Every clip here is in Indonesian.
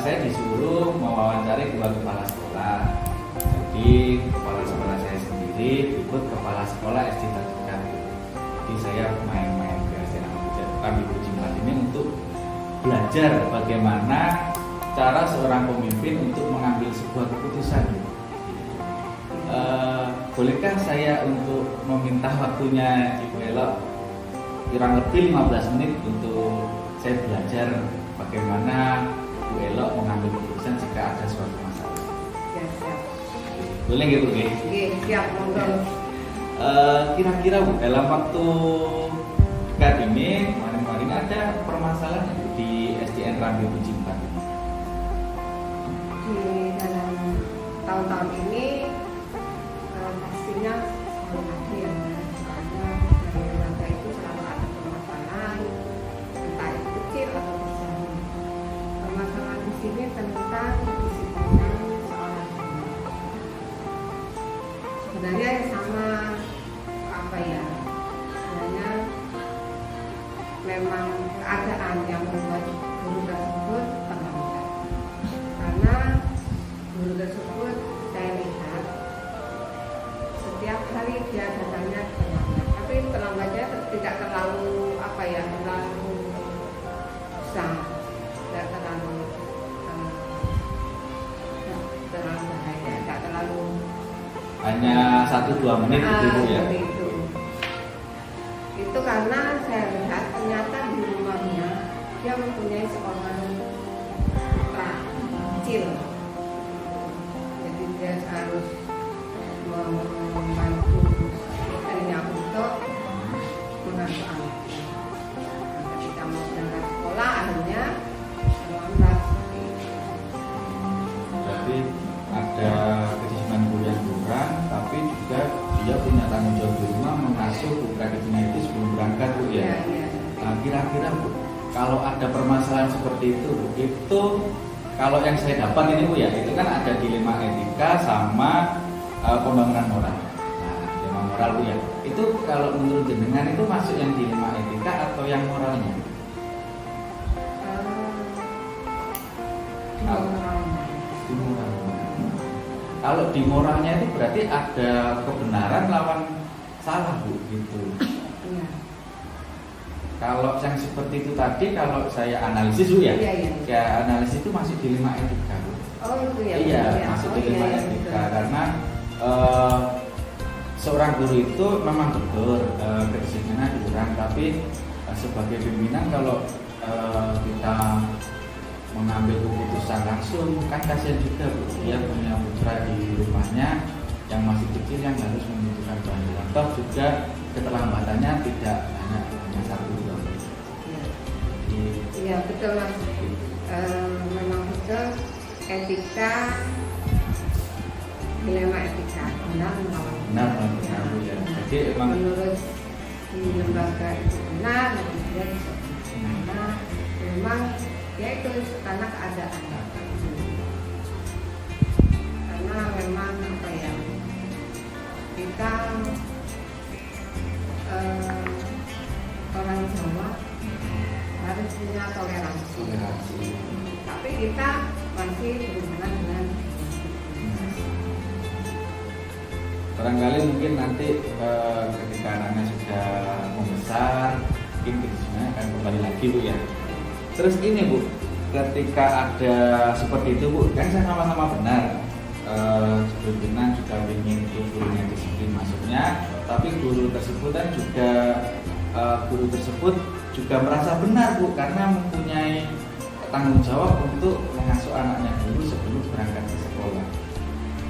saya disuruh mewawancari dua kepala sekolah. Jadi kepala sekolah saya sendiri ikut kepala sekolah SD terdekat. Jadi saya main-main ke SD Rambi Buciman ini untuk belajar bagaimana cara seorang pemimpin untuk mengambil sebuah keputusan. Bolehkah saya untuk meminta waktunya Ibu Elo kurang lebih 15 menit untuk saya belajar bagaimana Bu Elo mengambil keputusan jika ada suatu masalah. Ya, siap. Boleh nggak Bu? Oke, siap, monggo. Kira-kira Bu, dalam waktu dekat ini kemarin-kemarin ada permasalahan di SDN Rambi Buciman. Di dalam tahun-tahun ini pastinya selalu ada ya, soalnya dari warga itu selalu ada permasalahan, entah itu kecil atau besar. Permasalahan di sini tentang kedisiplinan seorang guru. Sebenarnya sama apa ya? Sebenarnya memang keadaan yang membuat guru tersebut terlambat. Karena guru tersebut saya lihat setiap hari dia datangnya terlambat, tapi terlambatnya tidak terlalu apa ya, terlalu besar, tidak terlalu bahaya, tidak terlalu Hanya 1-2 menit itu Bu ya. seperti itu. Itu karena saya lihat ternyata di rumahnya dia mempunyai seorang putra kecil, jadi dia harus membantu istrinya untuk mengasuh anaknya. Nah, ketika mau berangkat sekolah akhirnya terlambat seperti itu. Jadi ada kedisiplinan guru yang kurang, tapi juga dia punya tanggung jawab di rumah mengasuh putra kecilnya itu sebelum berangkat Bu ya. Iya. Nah, kira-kira Bu, kalau ada permasalahan seperti itu, Bu, itu kalau yang saya dapat ini Bu ya, itu kan ada dilema etika sama pembangunan moral. Nah, dilema moral Bu ya, itu kalau menurut jenengan itu masuk yang dilema etika atau yang moralnya? Di moral. Kalau di moralnya itu berarti ada kebenaran lawan salah Bu gitu. Iya. Kalau yang seperti itu tadi, kalau saya analisis Bu ya, Iya. ya analisis itu masih dilema etika Bu. Oh itu ya. Iya, ya. masuk Oh, dilema iya, etika betul. karena seorang guru itu memang betul kedisiplinan kurang, tapi sebagai pimpinan kalau kita mengambil keputusan langsung kan kasihan juga Bu. Dia punya putra di rumahnya yang masih kecil yang harus membutuhkan bantuan. Toh juga keterlambatannya tidak hanya 1-2 menit. Iya. Jadi, Iya betul Mas. Memang betul etika, dilema etika benar melawan benar Bu ya. Jadi emang menurut di lembaga itu benar, kemudian karena memang ya itu karena keadaan, karena memang apa ya, kita orang Jawa harus punya toleransi. Tapi kita masih berhubungan dengan barangkali mungkin nanti ketika anaknya sudah membesar, mungkin kedisiplinan akan kembali lagi Bu ya. Terus ini Bu, ketika ada seperti itu Bu, kan saya sama-sama benar. Pimpinan juga ingin gurunya disiplin masuknya, tapi guru tersebut kan juga guru tersebut juga merasa benar Bu, karena mempunyai tanggung jawab untuk mengasuh anaknya dulu sebelum berangkat ke sekolah.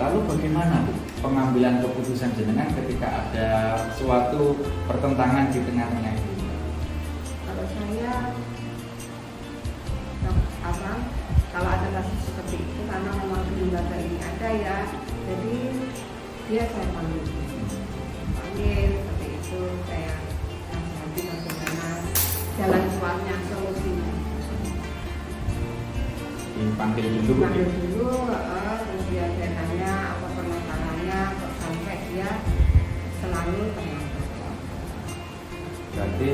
Lalu bagaimana Bu pengambilan keputusan jenengan ketika ada suatu pertentangan di tengah-tengah itu? kalau saya kalau ada kasus seperti itu, karena memang di lembaga ini ada ya, jadi dia saya panggil seperti itu, saya nasihati bagaimana jalan keluarnya, solusinya. Dipanggil dulu Bu. Panggil dulu, kemudian saya tanya apa permasalahannya, kok sampai dia selalu terlambat. Berarti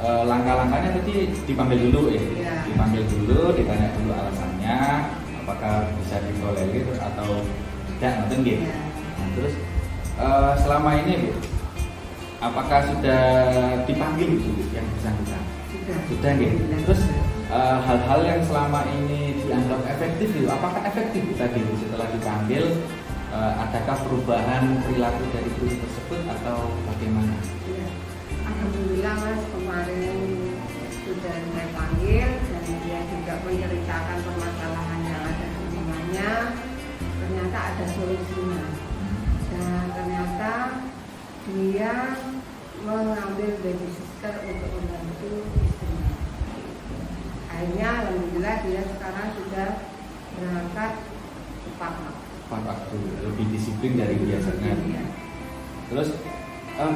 langkah-langkahnya tadi dipanggil dulu ya, Iya. dipanggil dulu, ditanya dulu alasannya, apakah bisa ditolerir atau tidak, nonton gitu. Iya. Nah, terus selama ini Bu, apakah sudah dipanggil Bu yang bersangkutan? Sudah gitu. Terus hal-hal yang selama ini dianggap efektif itu, apakah efektif tadi Bu, setelah dipanggil? Adakah perubahan perilaku dari guru tersebut atau bagaimana? Iya. Alhamdulillah Mas, kemarin sudah saya panggil dan dia juga menceritakan permasalahan yang ada di rumahnya. Ternyata ada solusinya dan ternyata dia mengambil babysitter untuk membantu istrinya. Akhirnya alhamdulillah dia sekarang sudah berangkat tepat Waktu lebih disiplin dari biasanya. Iya. Terus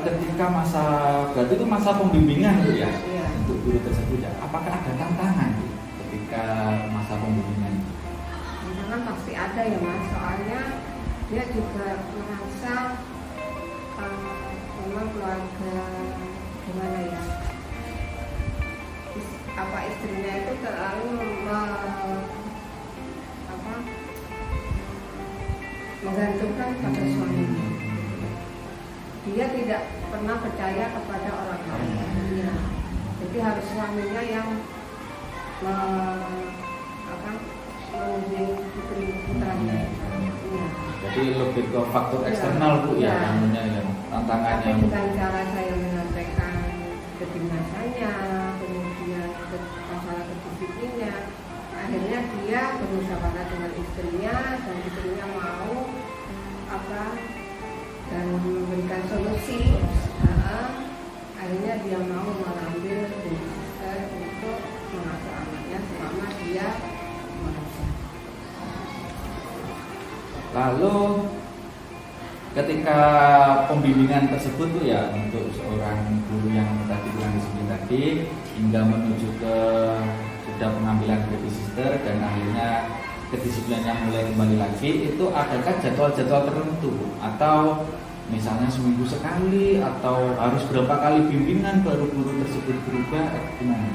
ketika masa, berarti itu masa pembimbingan Bu ya, Iya. untuk guru tersebut ya. Apakah ada tantangan Bu, ketika masa pembimbingan? Tantangan pasti ada ya Mas, soalnya dia juga merasa memang keluarga gimana ya, istrinya itu terlalu menggantungkan pada suaminya. Dia tidak pernah percaya kepada orang lain. Ya. Jadi harus suaminya yang menguji putranya. Ya. Jadi lebih ke faktor eksternal Bu ya, namanya yang tantangannya. Tapi dengan cara saya menyampaikan kedinasannya, kemudian masalah kedisiplinnya, akhirnya dia bermusyawarah dengan istrinya dan istrinya mau dan memberikan solusi. Akhirnya dia mau mengambil babysitter untuk mengasuh anaknya selama dia merasa. Lalu ketika pembimbingan tersebut tuh ya, untuk seorang guru yang tadi kurang disiplin tadi hingga menuju ke sudah pengambilan babysitter dan akhirnya kedisiplinannya mulai kembali lagi, itu adakah jadwal-jadwal tertentu atau misalnya seminggu sekali atau harus berapa kali bimbingan baru guru tersebut berubah, gimana?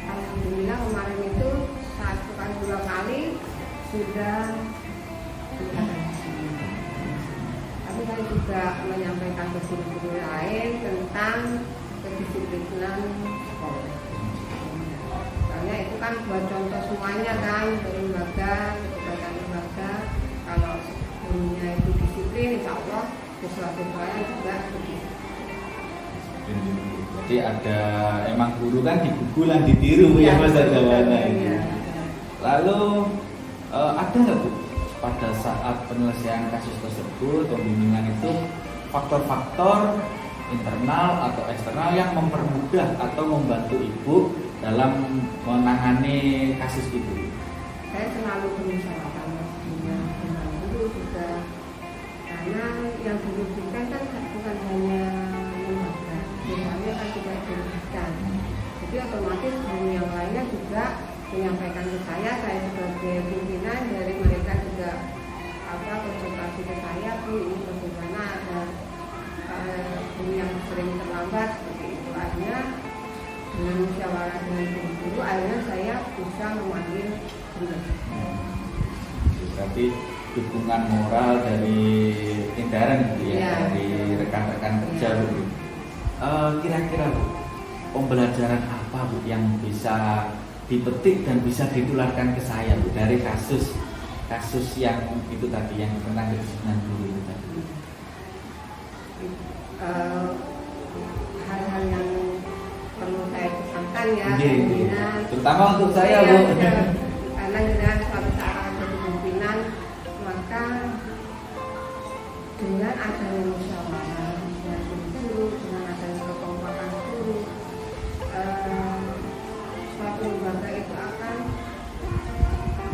Alhamdulillah kemarin itu 1 kali sudah tapi saya juga menyampaikan ke guru-guru lain tentang kedisiplinan sekolah. Soalnya itu kan buat contoh semuanya kan, lembaga, kegiatan lembaga. Kalau gurunya itu disiplin, insya Allah siswa-siswanya juga begitu. Jadi ada, emang guru kan digugulan ditiru ya Mas Jawana ini. Lalu ada nggak Bu pada saat penyelesaian kasus tersebut, pembimbingan itu faktor-faktor internal atau eksternal yang mempermudah atau membantu Ibu dalam menangani kasus itu? Saya selalu bermusyawarah dengan guru juga, karena yang dirugikan kan bukan hanya lembaga, semuanya kan juga dirugikan. Jadi otomatis guru yang lainnya juga menyampaikan ke saya sebagai pimpinan, dari mereka juga konsultasi ke saya, Bu ini bagaimana ada guru yang sering terlambat seperti itu. Akhirnya dengan musyawarah dengan guru, akhirnya saya bisa memanggil guru. Berarti dukungan moral dari Indaran gitu ya, dari rekan-rekan kerja Bu. Kira-kira Bu, pembelajaran apa Bu yang bisa dipetik dan bisa ditularkan ke saya Bu dari kasus yang itu tadi, yang tentang kedisiplinan guru itu tadi? Hal-hal yang perlu saya pesankan ya, terutama untuk saya Bu. Karena dengan suatu saat ada pimpinan, maka dengan adanya musyawarah dengan guru, dengan adanya kekompakan guru, suatu lembaga itu akan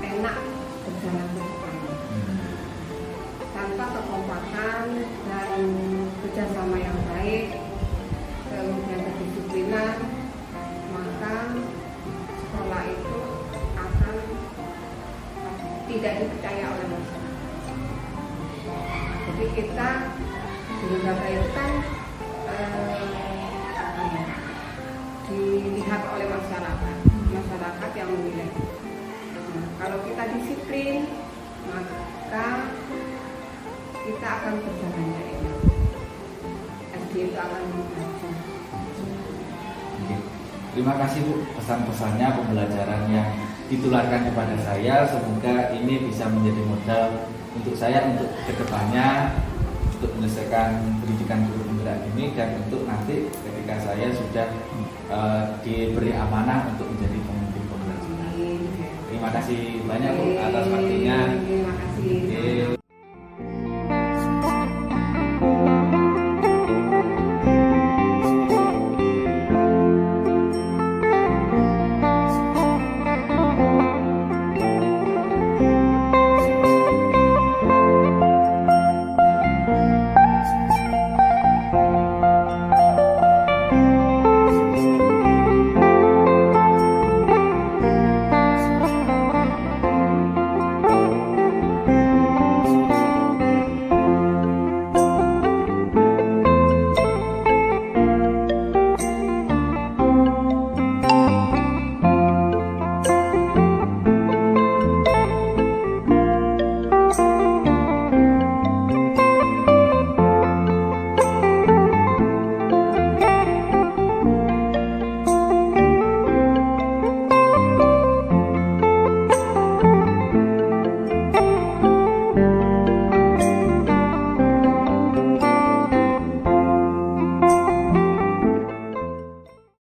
enak berjalan ke depannya. Tanpa kekompakan dan kerjasama yang baik, kemudian kedisiplinan, maka sekolah itu akan tidak dipercaya oleh masyarakat. Jadi kita di lembaga itu kan akan dibaca. Oke. Terima kasih Bu pesan-pesannya, pembelajaran yang ditularkan kepada saya. Semoga ini bisa menjadi modal untuk saya untuk kedepannya untuk menyelesaikan pendidikan guru penggerak ini, dan untuk nanti ketika saya sudah diberi amanah untuk menjadi pemimpin pembelajaran. Terima kasih banyak Bu atas waktunya. Terima kasih. Oke.